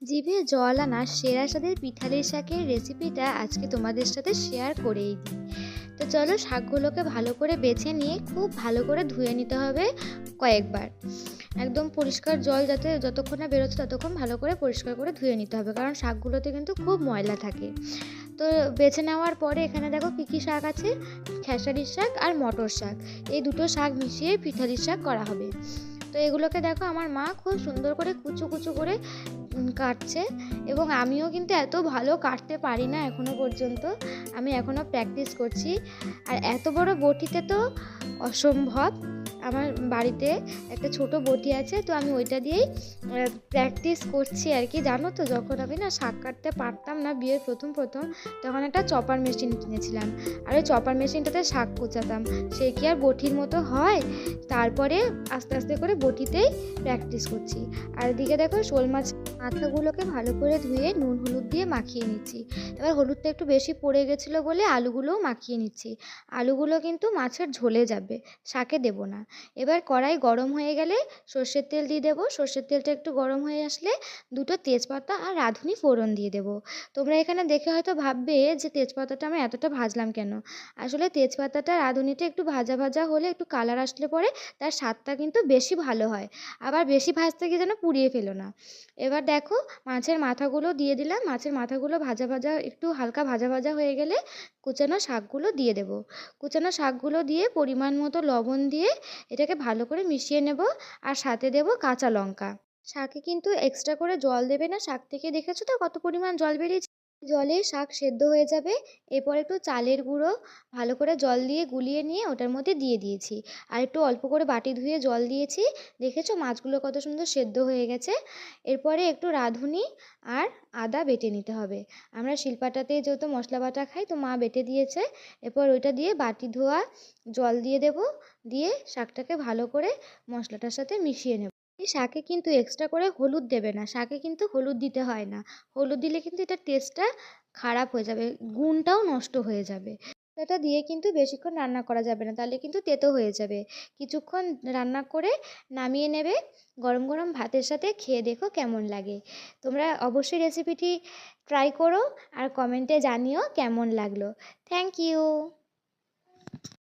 জিভে জল আনা সেরা স্বাদের পিঠালির শাকের রেসিপিটা আজকে তোমাদের সাথে শেয়ার করেই দিই। তো চলো, শাকগুলোকে ভালো করে বেছে নিয়ে খুব ভালো করে ধুয়ে নিতে হবে কয়েকবার। একদম পরিষ্কার জল যাতে যতক্ষণ না বেরোচ্ছে ততক্ষণ ভালো করে পরিষ্কার করে ধুয়ে নিতে হবে, কারণ শাকগুলোতে কিন্তু খুব ময়লা থাকে। তো বেছে নেওয়ার পরে এখানে দেখো কী কী শাক আছে। খেসারির শাক আর মটর শাক, এই দুটো শাক মিশিয়ে পিঠালির শাক করা হবে। তো এগুলোকে দেখো আমার মা খুব সুন্দর করে কুচো কুচো করে কাটছে, এবং আমিও কিন্তু এত ভালো কাটতে পারি না এখনো পর্যন্ত। আমি এখনও প্র্যাকটিস করছি। আর এত বড় বটিতে তো অসম্ভব। আমার বাড়িতে একটা ছোট বটি আছে, তো আমি ওইটা দিয়েই প্র্যাকটিস করছি আর কি। জানো তো, যখন আমি না শাক কাটতে পারতাম না বিয়ের প্রথম প্রথম, তখন একটা চপার মেশিন কিনেছিলাম। আর ওই চপার মেশিনটাতে শাক কোচাতাম। সে কি আর বটির মতো হয়? তারপরে আস্তে আস্তে করে বটিতেই প্র্যাকটিস করছি। আর এদিকে দেখো, শোল মাছ মাথাগুলোকে ভালো করে ধুয়ে নুন হলুদ দিয়ে মাখিয়ে নিচ্ছি। এবার হলুদটা একটু বেশি পড়ে গেছিলো বলে আলুগুলোও মাখিয়ে নিচ্ছি। আলুগুলো কিন্তু মাছের ঝোলে যাবে, শাকে দেবো না। এবার কড়াই গরম হয়ে গেলে সর্ষের তেল দিয়ে দেবো। সর্ষের তেলটা একটু গরম হয়ে আসলে দুটো তেজপাতা আর রাঁধুনি ফোড়ন দিয়ে দেবো। তোমরা এখানে দেখে হয়তো ভাববে যে তেজপাতাটা আমি এতটা ভাজলাম কেন। আসলে তেজপাতাটা রাঁধুনিটা একটু ভাজা ভাজা হলে, একটু কালার আসলে পরে তার স্বাদটা কিন্তু বেশি ভালো হয়। আবার বেশি ভাজতে গিয়ে যেন পুড়িয়ে ফেলো না। এবার দেখো, মাছের মাথাগুলো দিয়ে দিলাম। মাছের মাথাগুলো ভাজা ভাজা, একটু হালকা ভাজা ভাজা হয়ে গেলে কুচানো শাকগুলো দিয়ে দেবো। কুচানো শাকগুলো দিয়ে পরিমাণ মতো লবণ দিয়ে এটাকে ভালো করে মিশিয়ে নেব। আর সাথে দেবো কাঁচা লঙ্কা। শাকে কিন্তু এক্সট্রা করে জল দেবে না। শাক থেকে দেখেছো তো কত পরিমাণ জল বেরিয়েছে। জলে শাক সেদ্ধ হয়ে যাবে। এরপর একটু চালের গুঁড়ো ভালো করে জল দিয়ে গুলিয়ে নিয়ে ওটার মধ্যে দিয়ে দিয়েছি। আর একটু অল্প করে বাটি ধুয়ে জল দিয়েছি। দেখেছো মাছগুলো কত সুন্দর সেদ্ধ হয়ে গেছে। এরপরে একটু রাঁধুনি আর আদা বেটে নিতে হবে। আমরা শিলপাটাতে যেহেতু মশলা বাটা খাই, তো মা বেটে দিয়েছে। এরপর ওইটা দিয়ে বাটি ধোয়া জল দিয়ে দেবো। দিয়ে শাকটাকে ভালো করে মশলাটার সাথে মিশিয়ে নেব। এই শাকে কিন্তু এক্সট্রা করে হলুদ দেবে না। শাকে কিন্তু হলুদ দিতে হয় না। হলুদ দিলে কিন্তু এটার টেস্টটা খারাপ হয়ে যাবে, গুণটাও নষ্ট হয়ে যাবে। এটা দিয়ে কিন্তু বেশিক্ষণ রান্না করা যাবে না, তাহলে কিন্তু তেতো হয়ে যাবে। কিছুক্ষণ রান্না করে নামিয়ে নেবে। গরম গরম ভাতের সাথে খেয়ে দেখো কেমন লাগে। তোমরা অবশ্যই রেসিপিটি ট্রাই করো আর কমেন্টে জানিও কেমন লাগলো। Thank you.